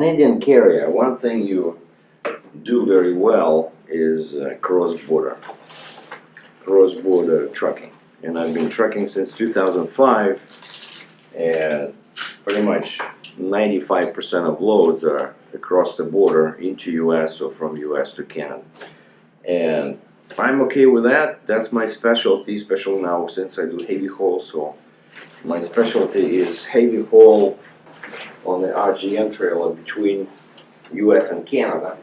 Canadian carrier, one thing you do very well is cross-border trucking. And I've been trucking since 2005, and pretty much 95% of loads are across the border into US or from US to Canada. And I'm okay with that. That's my specialty, especially now since I do heavy haul. So my specialty is heavy haul on the RGM trailer between US and Canada.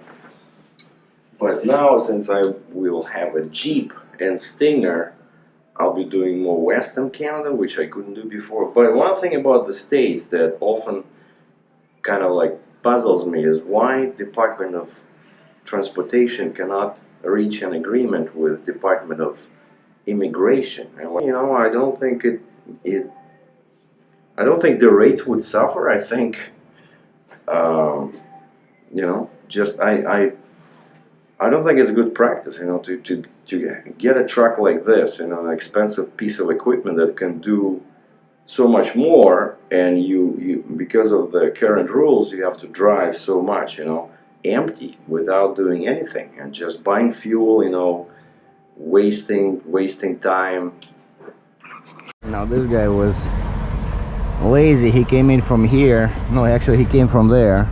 But now, since I will have a Jeep and Stinger, I'll be doing more Western Canada, which I couldn't do before. But one thing about the States that often kind of like puzzles me is why Department of Transportation cannot reach an agreement with Department of Immigration. And I don't think I don't think the rates would suffer. I think just I don't think it's good practice, to get a truck like this, an expensive piece of equipment that can do so much more, and you because of the current rules, you have to drive so much, empty without doing anything and just buying fuel, wasting time. Now this guy was lazy. He came in from here. No, actually he came from there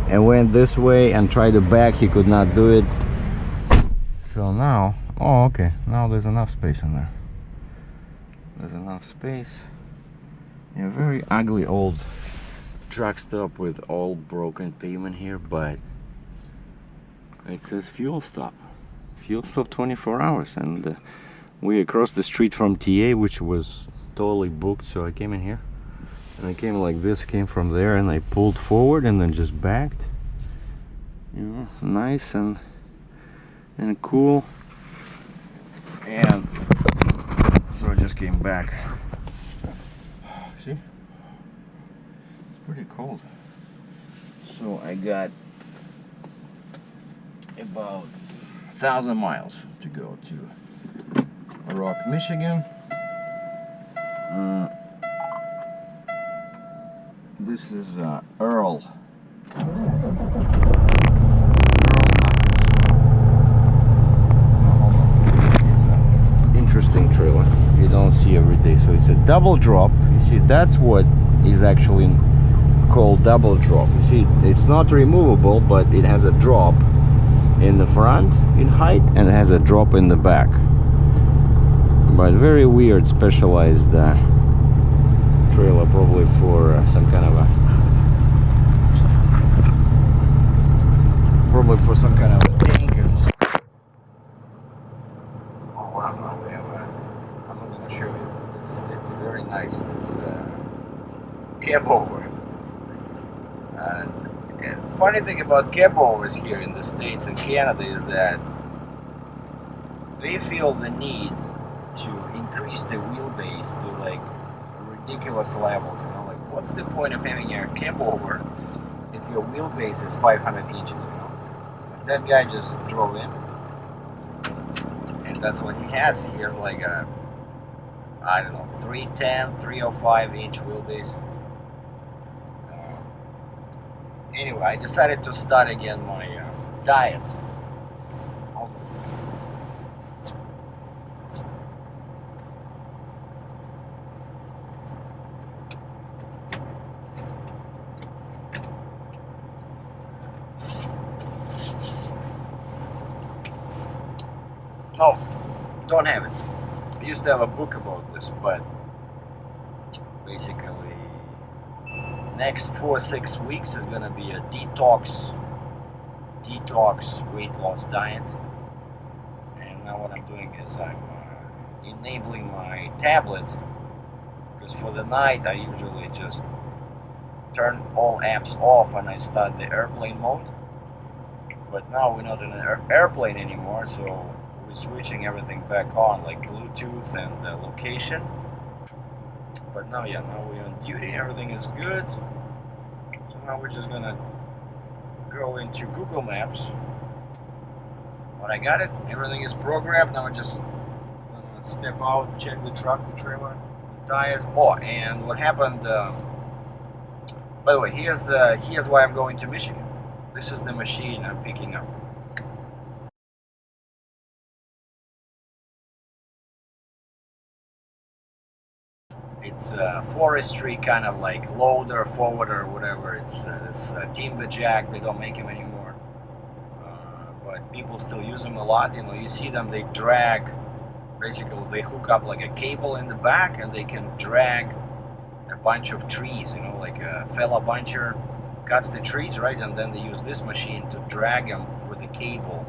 and went this way and tried to back. He could not do it. So now, oh okay, now there's enough space in there. There's enough space. Yeah, very ugly old truck stop with all broken pavement here, but it says fuel stop 24 hours, and we across the street from TA, which was totally booked. So I came in here and I came like this, came from there, and I pulled forward and then just backed, nice and cool. And so I just came back. See, it's pretty cold. So I got about 1,000 miles to go to Rock, Michigan. This is Earl. It's an interesting trailer. You don't see every day. So it's a double drop. You see, that's what is actually called double drop. You see, it's not removable, but it has a drop in the front in height and it has a drop in the back. But very weird, specialized trailer, probably for some kind of tankers. Oh wow, I'm not gonna show you. It's very nice. It's cab over. And funny thing about cab overs here in the States and Canada is that they feel the need to increase the wheelbase to like ridiculous levels. Like what's the point of having a cab over if your wheelbase is 500 inches? That guy just drove in, and that's what he has. He has like a, I don't know, 310, 305 inch wheelbase. Anyway, I decided to start again my diet. No, don't have it. I used to have a book about this, but basically next 4-6 weeks is gonna be a detox weight loss diet. And now what I'm doing is I'm enabling my tablet, because for the night I usually just turn all apps off and I start the airplane mode. But now we're not in an airplane anymore, so we're switching everything back on, like Bluetooth and location. But now, yeah, now we're on duty, everything is good. So now we're just gonna go into Google Maps. But I got it, everything is programmed. Now we're just gonna step out, check the truck, the trailer, the tires. Oh, and what happened By the way, here's why I'm going to Michigan. This is the machine I'm picking up. It's a forestry kind of like loader, forwarder, whatever. It's this Timberjack. They don't make them anymore, but people still use them a lot. You know, you see them. They drag. Basically, they hook up like a cable in the back, and they can drag a bunch of trees. You know, like a fella buncher cuts the trees, right, and then they use this machine to drag them with the cable.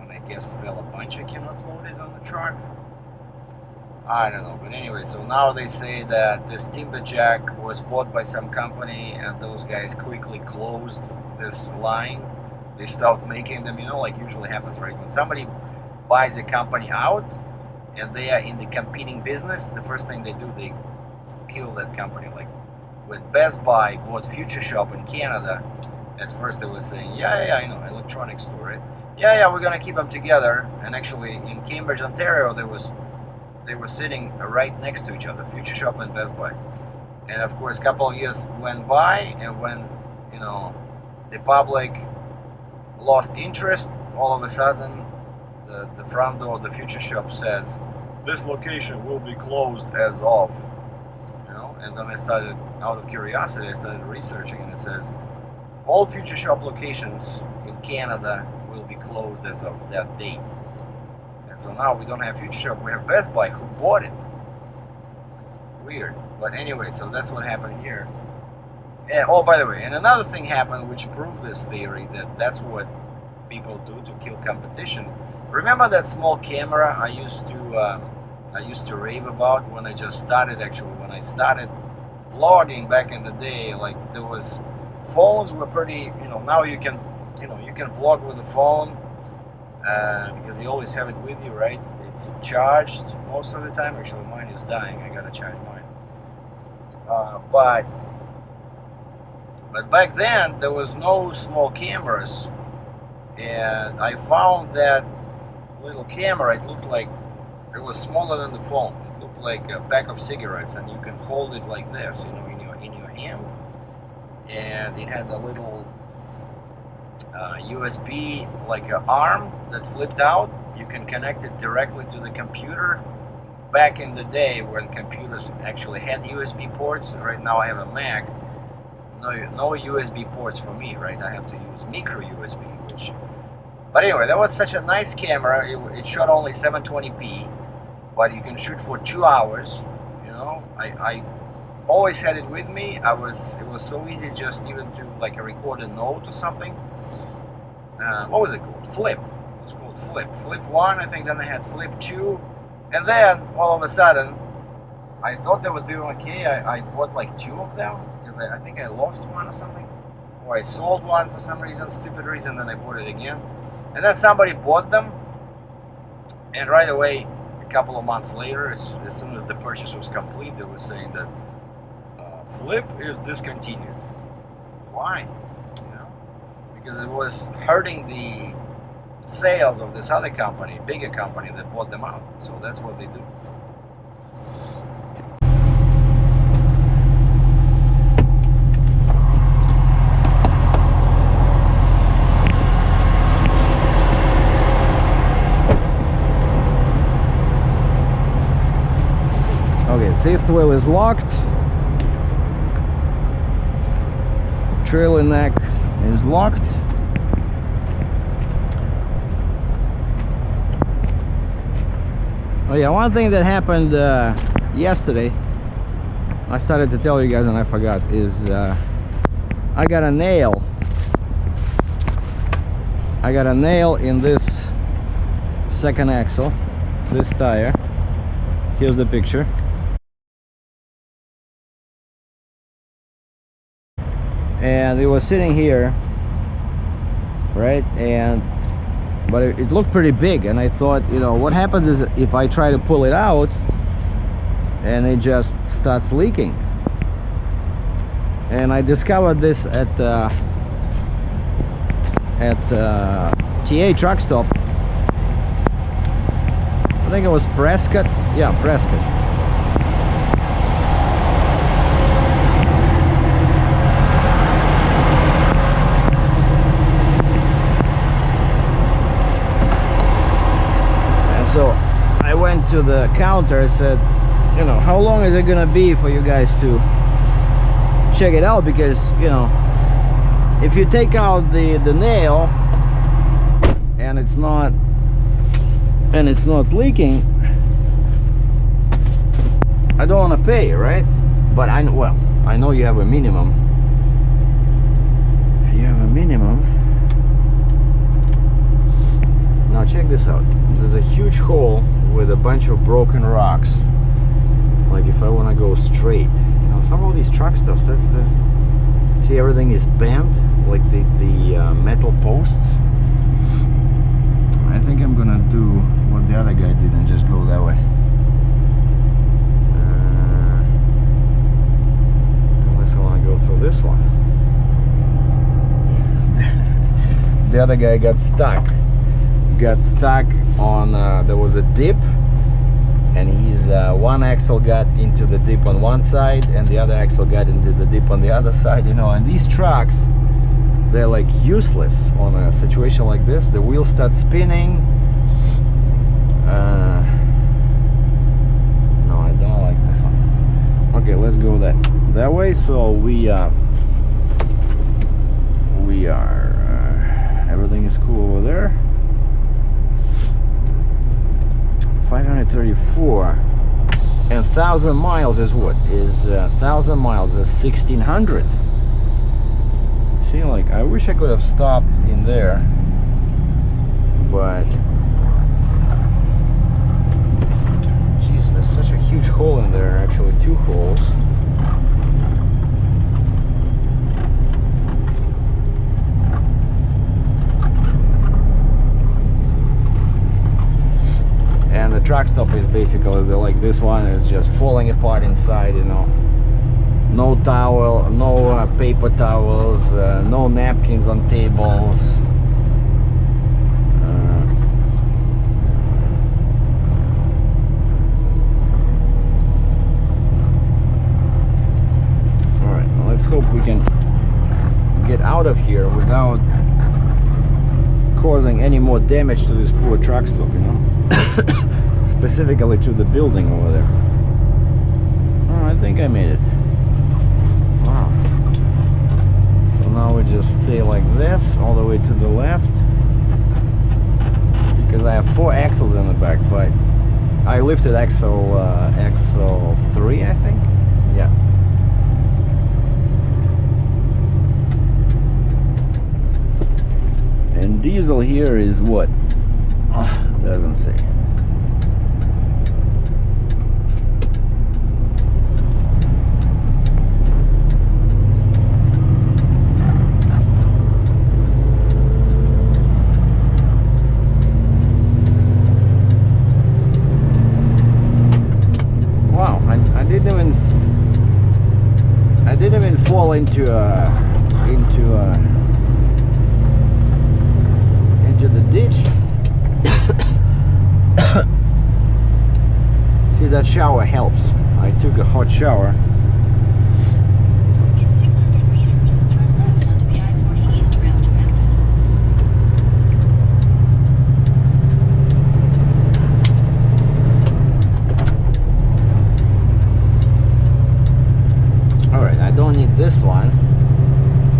And I guess fella buncher cannot load it on the truck. I don't know, but anyway, so now they say that this Timberjack was bought by some company, and those guys quickly closed this line. They stopped making them, you know, like usually happens, right? When somebody buys a company out and they are in the competing business, the first thing they do, they kill that company. Like when Best Buy bought Future Shop in Canada, at first they were saying, yeah, you know, electronics store, right? Yeah, we're gonna keep them together. And actually, in Cambridge, Ontario, they were sitting right next to each other, Future Shop and Best Buy. And of course, a couple of years went by, and when, you know, the public lost interest, all of a sudden, the front door of the Future Shop says, this location will be closed as of, you know. And then I started, out of curiosity, I started researching, and it says, all Future Shop locations in Canada will be closed as of that date. So now we don't have Future Shop, we have Best Buy, who bought it. Weird. But anyway, so that's what happened here. And, oh, by the way, and another thing happened which proved this theory, that that's what people do to kill competition. Remember that small camera I used to rave about when I just started, actually, when I started vlogging back in the day. Like, there was, phones were pretty, you know, now you can vlog with a phone. Because you always have it with you, right? It's charged most of the time. Actually, mine is dying. I gotta charge mine. But back then there was no small cameras, and I found that little camera. It looked like it was smaller than the phone. It looked like a pack of cigarettes, and you can hold it like this, you know, in your hand. And it had a little USB, like an arm that flipped out. You can connect it directly to the computer. Back in the day when computers actually had USB ports, right now I have a Mac, no USB ports for me, right? I have to use micro USB, which, but anyway, that was such a nice camera. It shot only 720p, but you can shoot for 2 hours, you know. I always had it with me. It was so easy, just even to like record a note or something. What was it called? Flip. It was called Flip. Flip 1, I think. Then I had Flip 2, and then all of a sudden, I thought they were doing okay. I bought like 2 of them because I think I lost one or something, or I sold one for some reason, stupid reason. Then I bought it again, and then somebody bought them, and right away, a couple of months later, as soon as the purchase was complete, they were saying that Flip is discontinued. Why? Because it was hurting the sales of this other company, bigger company that bought them out. So that's what they do. Okay, fifth wheel is locked. Trailer neck is locked. Oh yeah, one thing that happened yesterday, I started to tell you guys and I forgot, is I got a nail. I got a nail in this second axle, this tire. Here's the picture. And it was sitting here, right? But it looked pretty big, and I thought, you know, what happens is if I try to pull it out and it just starts leaking. And I discovered this at TA truck stop. I think it was Prescott. Yeah, Prescott. to the counter, I said, you know, how long is it gonna be for you guys to check it out? Because, you know, if you take out the nail and it's not leaking, I don't want to pay, right? But I know you have a minimum. You have a minimum. Now check this out. There's a huge hole with a bunch of broken rocks. Like if I want to go straight, you know, some of these truck stuffs, that's the, see, everything is bent, like the metal posts. I think I'm gonna do what the other guy did and just go that way. Unless I want to go through this one. The other guy got stuck on there was a dip, and his one axle got into the dip on one side and the other axle got into the dip on the other side, you know. And these trucks, they're like useless on a situation like this. The wheels start spinning. No, I don't like this one. Okay, let's go that way. So we are everything is cool over there. 534 and 1,000 miles is what? Is 1,000 miles is 1,600. See, like, I wish I could have stopped in there, but jeez, there's such a huge hole in there. Actually, two holes. And the truck stop is basically like this one is just falling apart inside, you know. No towel, no paper towels, no napkins on tables. All right, well, let's hope we can get out of here without causing any more damage to this poor truck stop, you know. Specifically to the building over there. Oh, I think I made it. Wow. So now we just stay like this all the way to the left, because I have 4 axles in the back, but I lifted axle 3, I think. Yeah. And diesel here is what? Oh, doesn't say. Wow, I didn't even fall into the ditch. See, that shower helps. I took a hot shower. In 600 meters, turn left onto the I-40 East route to Memphis. Alright, I don't need this one.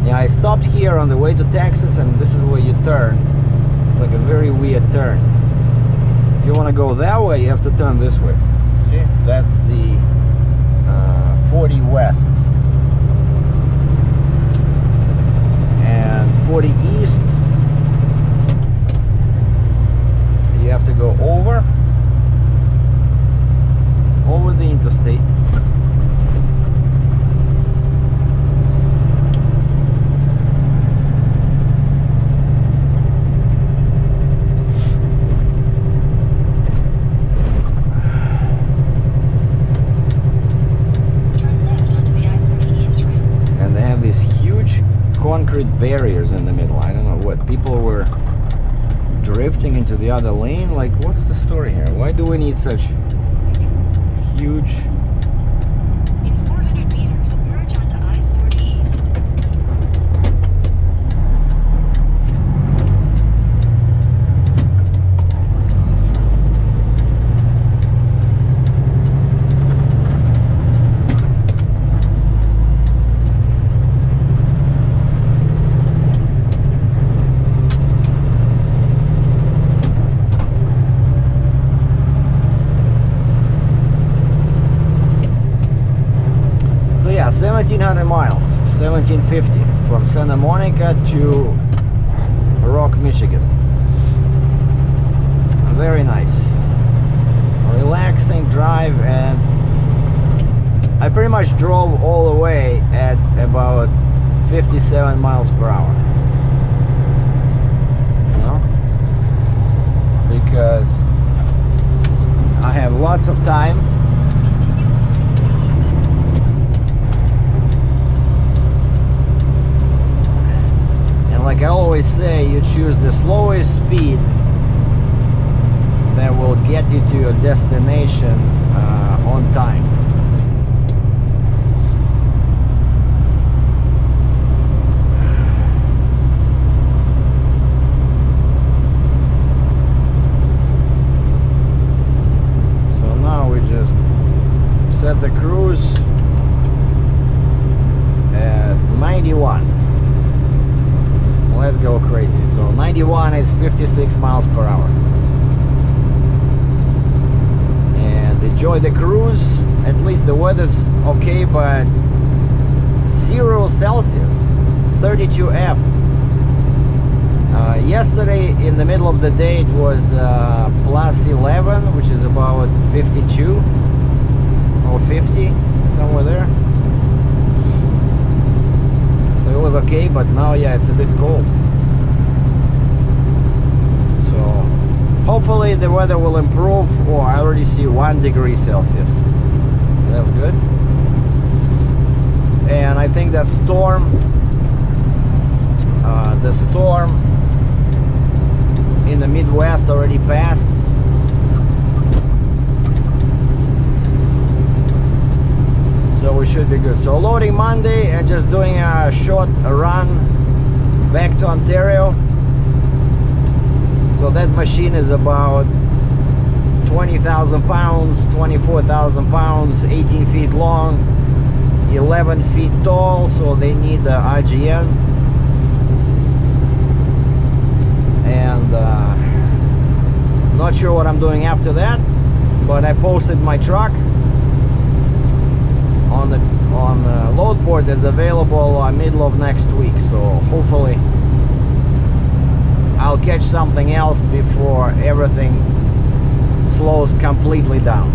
Yeah, I stopped here on the way to Texas, and this is where you turn. It's like a very weird turn. If you want to go that way, you have to turn this way. See, that's the 40 west. And 40 east, you have to go over the interstate. Concrete barriers in the middle. I don't know what, people were drifting into the other lane. Like, what's the story here? Why do we need such huge? In 400 meters, merge onto I-40 East. 1700 miles, 1750 from Santa Monica to Rock, Michigan. Very nice, relaxing drive, and I pretty much drove all the way at about 57 miles per hour. You know? Because I have lots of time. And like I always say, you choose the slowest speed that will get you to your destination on time. So now we just set the cruise at 91. Let's go crazy. So 91 is 56 miles per hour. Enjoy the cruise. At least the weather's okay, but 0 Celsius, 32 F. Yesterday in the middle of the day it was plus 11, which is about 52 or 50, somewhere there. So it was okay, but now yeah, it's a bit cold. Hopefully the weather will improve. Oh, I already see 1 degree Celsius. That's good. And I think that storm, the storm in the Midwest already passed. So we should be good. So loading Monday and just doing a short run back to Ontario. So that machine is about 20,000 pounds, 24,000 pounds, 18 feet long, 11 feet tall, so they need the IGN. And not sure what I'm doing after that, but I posted my truck on the load board that's available middle of next week, so hopefully I'll catch something else before everything slows completely down.